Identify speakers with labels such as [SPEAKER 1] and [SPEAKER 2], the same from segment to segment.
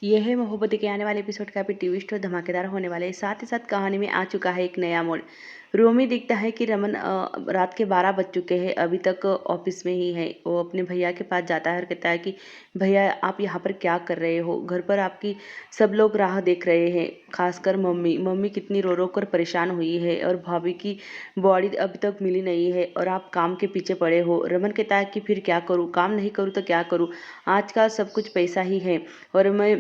[SPEAKER 1] ये है मोहब्बत के आने वाले एपिसोड का भी ट्विस्ट और धमाकेदार होने वाले है। साथ ही साथ कहानी में आ चुका है एक नया मोड़। रोमी दिखता है कि रमन रात के 12 बज चुके हैं, अभी तक ऑफिस में ही है। वो अपने भैया के पास जाता है और कहता है कि भैया आप यहाँ पर क्या कर रहे हो, घर पर आपकी सब लोग राह देख रहे हैं, खासकर मम्मी। मम्मी कितनी रो रो कर परेशान हुई है और भाभी की बॉडी अभी तक मिली नहीं है और आप काम के पीछे पड़े हो। रमन कहता है कि फिर क्या करूँ, काम नहीं करूँ तो क्या करूँ, आजकल सब कुछ पैसा ही है और मैं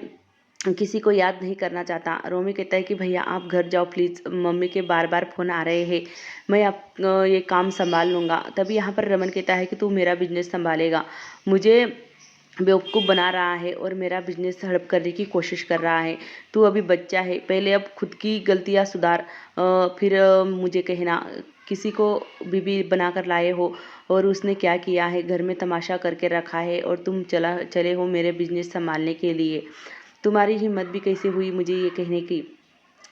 [SPEAKER 1] किसी को याद नहीं करना चाहता। रोमी कहता है कि भैया आप घर जाओ प्लीज़, मम्मी के बार बार फ़ोन आ रहे हैं, मैं आप ये काम संभाल लूँगा। तभी यहाँ पर रमन कहता है कि तू मेरा बिजनेस संभालेगा, मुझे बेवकूफ़ बना रहा है और मेरा बिजनेस हड़प करने की कोशिश कर रहा है। तू अभी बच्चा है, पहले अब खुद की गलतियाँ सुधार, फिर मुझे कहना। किसी को बीबी बनाकर लाए हो और उसने क्या किया है, घर में तमाशा करके रखा है और तुम चले हो मेरे बिजनेस संभालने के लिए। तुम्हारी हिम्मत भी कैसे हुई मुझे ये कहने की।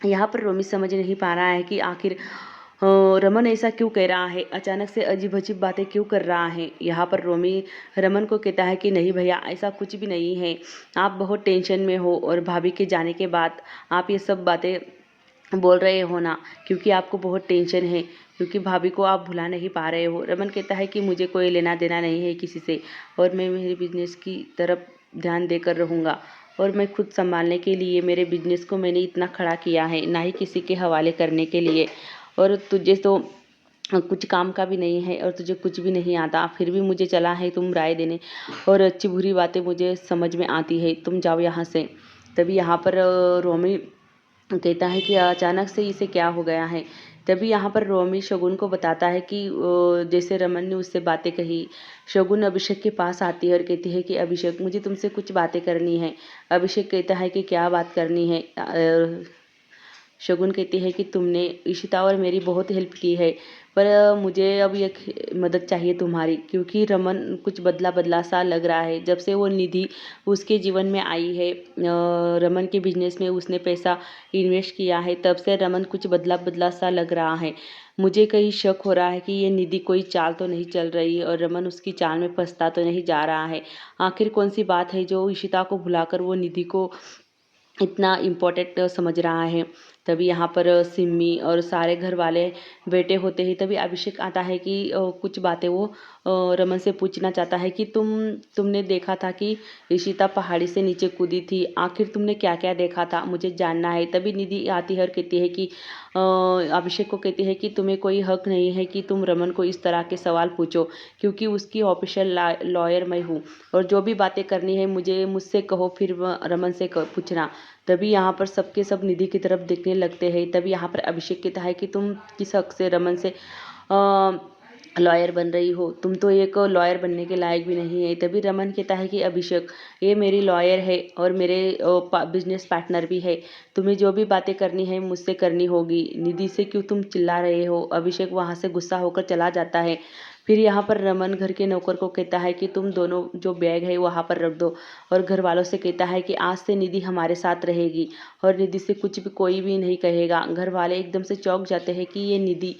[SPEAKER 1] यहाँ पर रोमी समझ नहीं पा रहा है कि आखिर रमन ऐसा क्यों कह रहा है, अचानक से अजीब अजीब बातें क्यों कर रहा है। यहाँ पर रोमी रमन को कहता है कि नहीं भैया ऐसा कुछ भी नहीं है, आप बहुत टेंशन में हो और भाभी के जाने के बाद आप ये सब बातें बोल रहे हो ना, क्योंकि आपको बहुत टेंशन है, क्योंकि भाभी को आप भुला नहीं पा रहे हो। रमन कहता है कि मुझे कोई लेना देना नहीं है किसी से और मैं मेरे बिजनेस की तरफ ध्यान देकर रहूँगा और मैं खुद संभालने के लिए मेरे बिजनेस को मैंने इतना खड़ा किया है, ना ही किसी के हवाले करने के लिए। और तुझे तो कुछ काम का भी नहीं है और तुझे कुछ भी नहीं आता, फिर भी मुझे चला है तुम राय देने और अच्छी बुरी बातें मुझे समझ में आती है, तुम जाओ यहाँ से। तभी यहाँ पर रोमी कहता है कि अचानक से इसे क्या हो गया है। तभी यहाँ पर रोमी शगुन को बताता है कि जैसे रमन ने उससे बातें कही। शगुन अभिषेक के पास आती है और कहती है कि अभिषेक मुझे तुमसे कुछ बातें करनी है। अभिषेक कहता है कि क्या बात करनी है। शगुन कहती है कि तुमने इशिता और मेरी बहुत हेल्प की है, पर मुझे अब एक मदद चाहिए तुम्हारी, क्योंकि रमन कुछ बदला बदला सा लग रहा है जब से वो निधि उसके जीवन में आई है। रमन के बिजनेस में उसने पैसा इन्वेस्ट किया है, तब से रमन कुछ बदला बदला सा लग रहा है। मुझे कहीं शक हो रहा है कि ये निधि कोई चाल तो नहीं चल रही और रमन उसकी चाल में फंसता तो नहीं जा रहा है। आखिर कौन सी बात है जो इशिता को भुलाकर वो निधि को इतना इम्पोर्टेंट समझ रहा है। तभी यहाँ पर सिम्मी और सारे घर वाले बैठे होते ही तभी अभिषेक आता है कि कुछ बातें वो रमन से पूछना चाहता है कि तुमने देखा था कि ईशिता पहाड़ी से नीचे कूदी थी, आखिर तुमने क्या क्या देखा था, मुझे जानना है। तभी निधि आती है और कहती है कि अभिषेक को कहती है कि तुम्हें कोई हक नहीं है कि तुम रमन को इस तरह के सवाल पूछो, क्योंकि उसकी ऑफिशियल लॉयर मैं हूँ और जो भी बातें करनी है मुझसे कहो, फिर रमन से पूछना। तभी यहाँ पर सबके सब निधि की तरफ देखने लगते हैं। तभी यहाँ पर अभिषेक कहता है कि तुम किस हक से रमन से लॉयर बन रही हो, तुम तो एक लॉयर बनने के लायक भी नहीं है। तभी रमन कहता है कि अभिषेक ये मेरी लॉयर है और मेरे बिजनेस पार्टनर भी है, तुम्हें जो भी बातें करनी है मुझसे करनी होगी। निधि से क्यों तुम चिल्ला रहे हो। अभिषेक वहाँ से गुस्सा होकर चला जाता है। फिर यहाँ पर रमन घर के नौकर को कहता है कि तुम दोनों जो बैग है वहाँ पर रख दो और घर वालों से कहता है कि आज से निधि हमारे साथ रहेगी और निधि से कुछ भी कोई भी नहीं कहेगा। घर वाले एकदम से चौंक जाते हैं कि ये निधि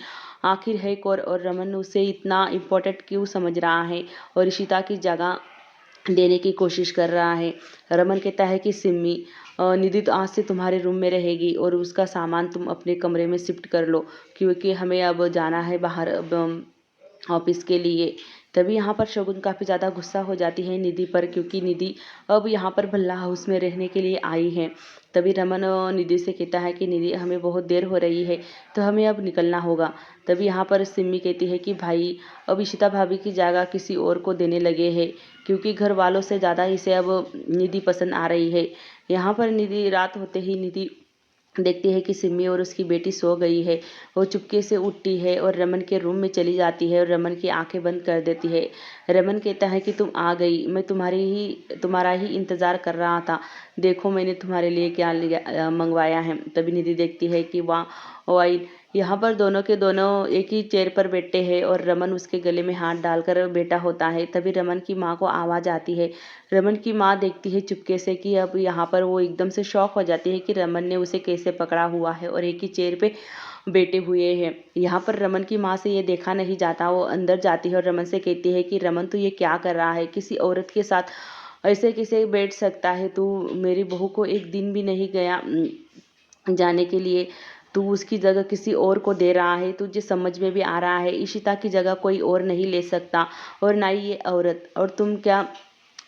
[SPEAKER 1] आखिर है कौन और रमन उसे इतना इम्पोर्टेंट क्यों समझ रहा है और इशिता की जगह देने की कोशिश कर रहा है। रमन कहता है कि सिम्मी निधि तो आज से तुम्हारे रूम में रहेगी और उसका सामान तुम अपने कमरे में शिफ्ट कर लो, क्योंकि हमें अब जाना है बाहर ऑफिस के लिए। तभी यहाँ पर शगुन काफ़ी ज़्यादा गुस्सा हो जाती है निधि पर, क्योंकि निधि अब यहाँ पर भल्ला हाउस में रहने के लिए आई है। तभी रमन निधि से कहता है कि निधि हमें बहुत देर हो रही है तो हमें अब निकलना होगा। तभी यहाँ पर सिम्मी कहती है कि भाई अब इशिता भाभी की जगह किसी और को देने लगे हैं, क्योंकि घर वालों से ज़्यादा इसे अब निधि पसंद आ रही है। यहाँ पर निधि रात होते ही निधि देखती है कि सिम्मी और उसकी बेटी सो गई है। वो चुपके से उठती है और रमन के रूम में चली जाती है और रमन की आंखें बंद कर देती है। रमन कहता है कि तुम आ गई, मैं तुम्हारा ही इंतज़ार कर रहा था, देखो मैंने तुम्हारे लिए क्या मंगवाया है। तभी निधि देखती है कि वाह वाइन। यहाँ पर दोनों के दोनों एक ही चेयर पर बैठे हैं और रमन उसके गले में हाथ डालकर बैठा होता है। तभी रमन की माँ को आवाज़ आती है। रमन की माँ देखती है चुपके से कि अब यहाँ पर वो एकदम से शॉक हो जाती है कि रमन ने उसे कैसे पकड़ा हुआ है और एक ही चेयर पे बैठे हुए हैं। यहाँ पर रमन की माँ से ये देखा नहीं जाता, वो अंदर जाती है और रमन से कहती है कि रमन तू ये क्या कर रहा है, किसी औरत के साथ ऐसे कैसे बैठ सकता है तू? मेरी बहू को एक दिन भी नहीं गया जाने के लिए, तू उसकी जगह किसी और को दे रहा है। तुझे समझ में भी आ रहा है इशिता की जगह कोई और नहीं ले सकता, और ना ही ये औरत। और तुम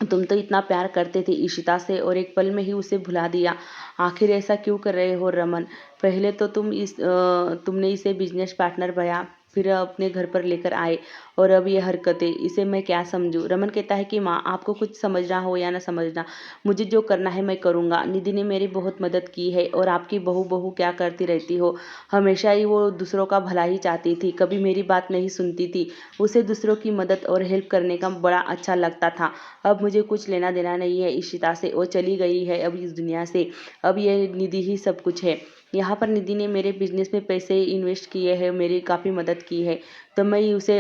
[SPEAKER 1] तो इतना प्यार करते थे इशिता से और एक पल में ही उसे भुला दिया। आखिर ऐसा क्यों कर रहे हो रमन? पहले तो तुमने इसे बिजनेस पार्टनर बनाया, फिर अपने घर पर लेकर आए, और अब ये हरकतें, इसे मैं क्या समझूं? रमन कहता है कि माँ, आपको कुछ समझना हो या ना समझना, मुझे जो करना है मैं करूँगा। निधि ने मेरी बहुत मदद की है, और आपकी बहू बहू क्या करती रहती हो? हमेशा ही वो दूसरों का भला ही चाहती थी, कभी मेरी बात नहीं सुनती थी। उसे दूसरों की मदद और हेल्प करने का बड़ा अच्छा लगता था। अब मुझे कुछ लेना देना नहीं है इशिता से, वो चली गई है अब इस दुनिया से। अब ये निधि ही सब कुछ है। यहाँ पर निधि ने मेरे बिजनेस में पैसे इन्वेस्ट किए हैं, मेरी काफ़ी मदद की है, तो मैं उसे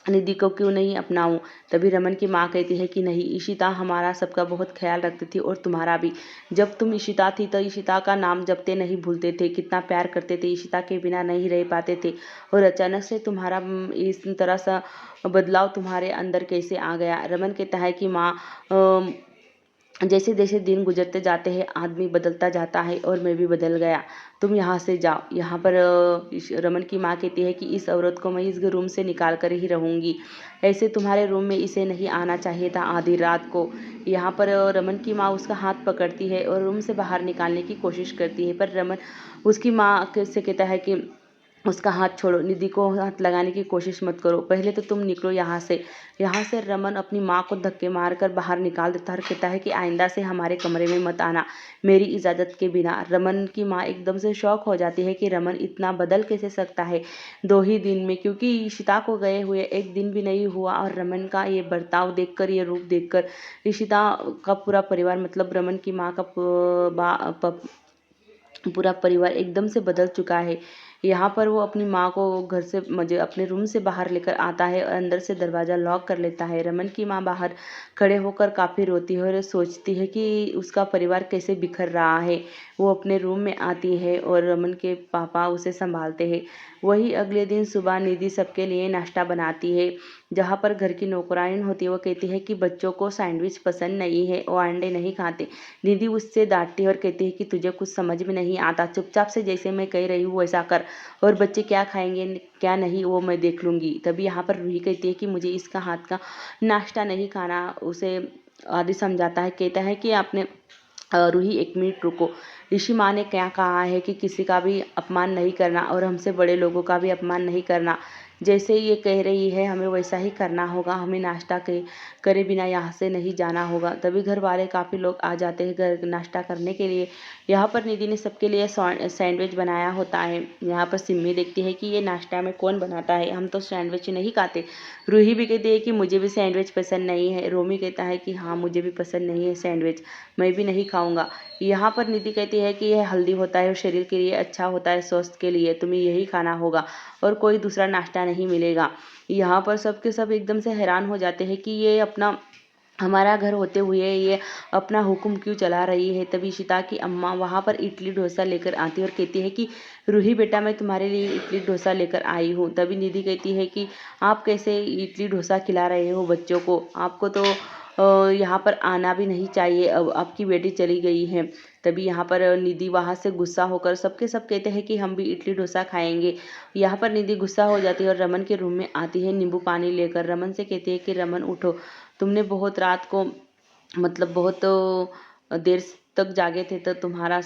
[SPEAKER 1] निधि को क्यों नहीं अपनाऊं? तभी रमन की माँ कहती है कि नहीं, इशिता हमारा सबका बहुत ख्याल रखती थी, और तुम्हारा भी। जब तुम इशिता थी तो इशिता का नाम जपते नहीं भूलते थे, कितना प्यार करते थे, इशिता के बिना नहीं रह पाते थे। और अचानक से तुम्हारा इस तरह सा बदलाव तुम्हारे अंदर कैसे आ गया? रमन कहता है कि माँ, जैसे जैसे दिन गुजरते जाते हैं आदमी बदलता जाता है, और मैं भी बदल गया। तुम यहाँ से जाओ। यहाँ पर रमन की माँ कहती है कि इस औरत को मैं इस रूम से निकाल कर ही रहूँगी। ऐसे तुम्हारे रूम में इसे नहीं आना चाहिए था आधी रात को। यहाँ पर रमन की माँ उसका हाथ पकड़ती है और रूम से बाहर निकालने की कोशिश करती है, पर रमन उसकी माँ से कहता है कि उसका हाथ छोड़ो, निधि को हाथ लगाने की कोशिश मत करो, पहले तो तुम निकलो यहाँ से। यहाँ से रमन अपनी माँ को धक्के मारकर बाहर निकाल देता है और कहता है कि आइंदा से हमारे कमरे में मत आना मेरी इजाज़त के बिना। रमन की माँ एकदम से शॉक हो जाती है कि रमन इतना बदल कैसे सकता है 2 ही दिन में, क्योंकि इशिता को गए हुए 1 दिन भी नहीं हुआ, और रमन का ये बर्ताव देखकर, ये रूप देखकर इशिता का पूरा परिवार, मतलब रमन की माँ का पूरा परिवार एकदम से बदल चुका है। यहाँ पर वो अपनी माँ को घर से मुझे अपने रूम से बाहर लेकर आता है और अंदर से दरवाज़ा लॉक कर लेता है। रमन की माँ बाहर खड़े होकर काफ़ी रोती है और सोचती है कि उसका परिवार कैसे बिखर रहा है। वो अपने रूम में आती है और रमन के पापा उसे संभालते हैं। वही अगले दिन सुबह निधि सबके लिए नाश्ता बनाती है। जहाँ पर घर की नौकरानी होती है वो कहती है कि बच्चों को सैंडविच पसंद नहीं है, वो अंडे नहीं खाते। निधि उससे डांटती है और कहती है कि तुझे कुछ समझ में नहीं आता, चुपचाप से जैसे मैं कह रही हूँ वैसा कर, और बच्चे क्या खाएंगे क्या नहीं वो मैं देख लूँगी। तभी यहाँ पर रूही कहती है कि मुझे इसका हाथ का नाश्ता नहीं खाना। उसे आदि समझाता है, कहता है कि आपने रूही 1 मिनट रुको, ऋषि माँ ने क्या कहा है कि किसी का भी अपमान नहीं करना और हमसे बड़े लोगों का भी अपमान नहीं करना। जैसे ये कह रही है हमें वैसा ही करना होगा, हमें नाश्ता करे बिना यहाँ से नहीं जाना होगा। तभी घर वाले काफ़ी लोग आ जाते हैं घर नाश्ता करने के लिए। यहाँ पर निधि ने सबके लिए सैंडविच बनाया होता है। यहाँ पर सिम्मी देखती है कि ये नाश्ता में कौन बनाता है, हम तो सैंडविच नहीं खाते। रूही भी कहती है कि मुझे भी सैंडविच पसंद नहीं है। रोमी कहता है कि हाँ मुझे भी पसंद नहीं है सैंडविच, मैं भी नहीं खाऊंगा। यहाँ पर निधि कहती है कि यह हेल्दी होता है और शरीर के लिए अच्छा होता है, स्वास्थ्य के लिए तुम्हें यही खाना होगा और कोई दूसरा नाश्ता नहीं मिलेगा। यहाँ पर सबके सब एकदम से हैरान हो जाते हैं कि ये अपना हमारा घर होते हुए ये अपना हुक्म क्यों चला रही है। तभी इशिता की अम्मा वहाँ पर इडली डोसा लेकर आती है और कहती है कि रूही बेटा मैं तुम्हारे लिए इडली डोसा लेकर आई हूँ। तभी निधि कहती है कि आप कैसे इडली डोसा खिला रहे हो बच्चों को, आपको तो यहाँ पर आना भी नहीं चाहिए, अब आपकी बेटी चली गई है। तभी यहाँ पर निधि वहाँ से गुस्सा होकर सबके सब कहते हैं कि हम भी इडली डोसा खाएंगे। यहाँ पर निधि गुस्सा हो जाती है और रमन के रूम में आती है नींबू पानी लेकर। रमन से कहती है कि रमन उठो, तुमने बहुत रात को मतलब बहुत देर तक जागे थे तो तुम्हारा